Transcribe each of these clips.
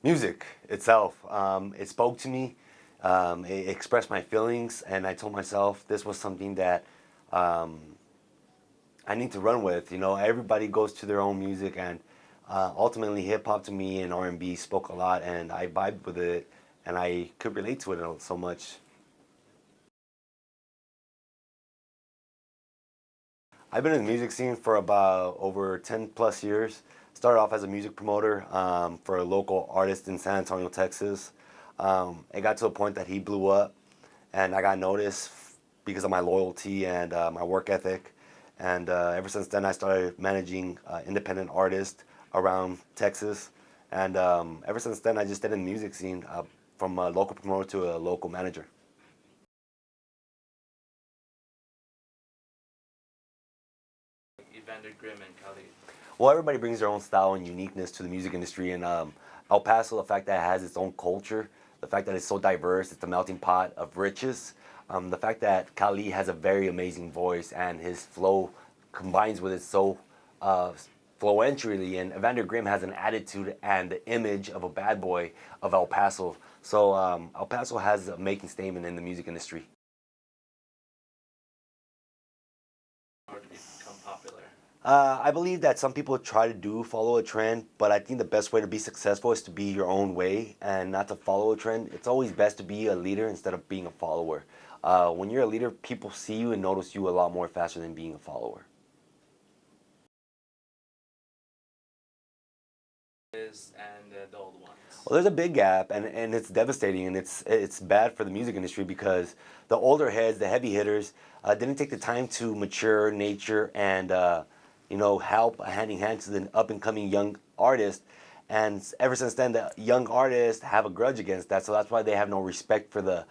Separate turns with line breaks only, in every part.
Music itself, it spoke to me. It expressed my feelings, and I told myself this was something that um, I need to run with. You know, everybody goes to their own music, and ultimately, hip hop to me and R&B spoke a lot, and I vibed with it, and I could relate to it so much. I've been in the music scene for about over 10 plus years. Started off as a music promoter for a local artist in San Antonio, Texas. It got to a point that he blew up, and I got noticed because of my loyalty and my work ethic. And ever since then, I started managing independent artists around Texas. And ever since then, I just stayed in the music scene from a local promoter to a local manager.
Evander Grimm and Khalid.
Well, everybody brings their own style and uniqueness to the music industry, and El Paso, the fact that it has its own culture, the fact that it's so diverse, it's a melting pot of riches, the fact that Kali has a very amazing voice and his flow combines with it so uh, fluently, and Evander Grimm has an attitude and the image of a bad boy of El Paso. So El Paso has a making statement in the music industry.
Or to become popular.
I believe that some people try to do follow a trend, but I think the best way to be successful is to be your own way and not to follow a trend. It's always best to be a leader instead of being a follower. When you're a leader, people see you and notice you a lot more faster than being a follower.
And the old ones.
Well, there's a big gap, and it's devastating, and it's bad for the music industry because the older heads, the heavy hitters, didn't take the time to mature nature and help hand in hand to the up and coming young artist. And ever since then, the young artists have a grudge against that, so that's why they have no respect for the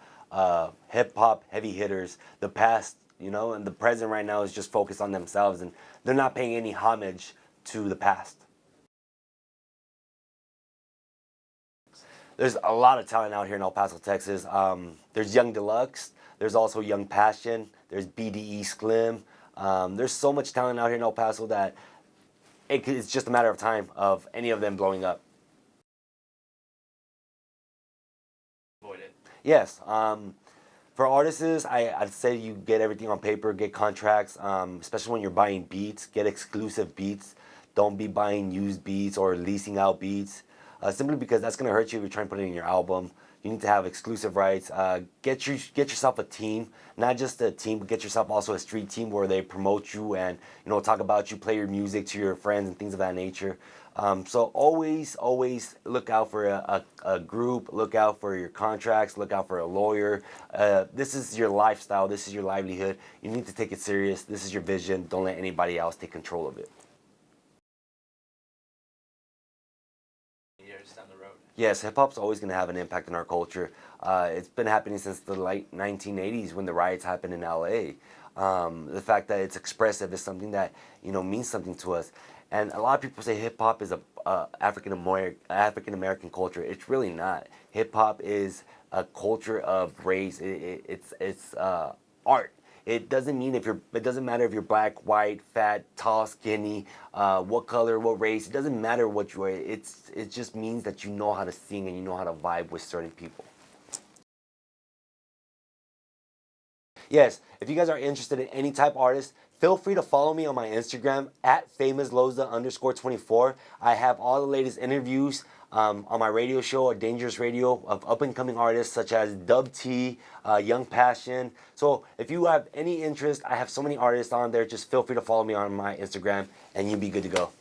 hip hop heavy hitters, the past, and the present right now is just focused on themselves, and they're not paying any homage to the past. There's a lot of talent out here in El Paso, Texas. There's Young Deluxe. There's also Young Passion. There's BDE Slim. There's so much talent out here in El Paso that it's just a matter of time of any of them blowing up.
Avoid it.
Yes. For artists, I'd say you get everything on paper, get contracts, especially when you're buying beats, get exclusive beats. Don't be buying used beats or leasing out beats, simply because that's going to hurt you if you're trying to put it in your album. You need to have exclusive rights. Get yourself a team, not just a team, but get yourself also a street team where they promote you and talk about you, play your music to your friends and things of that nature. So always look out for a group, look out for your contracts, look out for a lawyer. This is your lifestyle, this is your livelihood. You need to take it serious. This is your vision. Don't let anybody else take control of it.
Years down the road.
Yes, hip hop's always going to have an impact on our culture. It's been happening since the late 1980s when the riots happened in LA. The fact that it's expressive is something that means something to us. And a lot of people say hip hop is a African American culture. It's really not. Hip hop is a culture of race. It's art. It doesn't mean it doesn't matter if you're black, white, fat, tall, skinny, what color, what race. It doesn't matter what you are. It just means that you know how to sing and you know how to vibe with certain people. Yes, if you guys are interested in any type of artist, feel free to follow me on my Instagram at famousloza_24. I have all the latest interviews on my radio show, A Dangerous Radio, of up and coming artists such as Dub T, Young Passion. So if you have any interest, I have so many artists on there. Just feel free to follow me on my Instagram and you'll be good to go.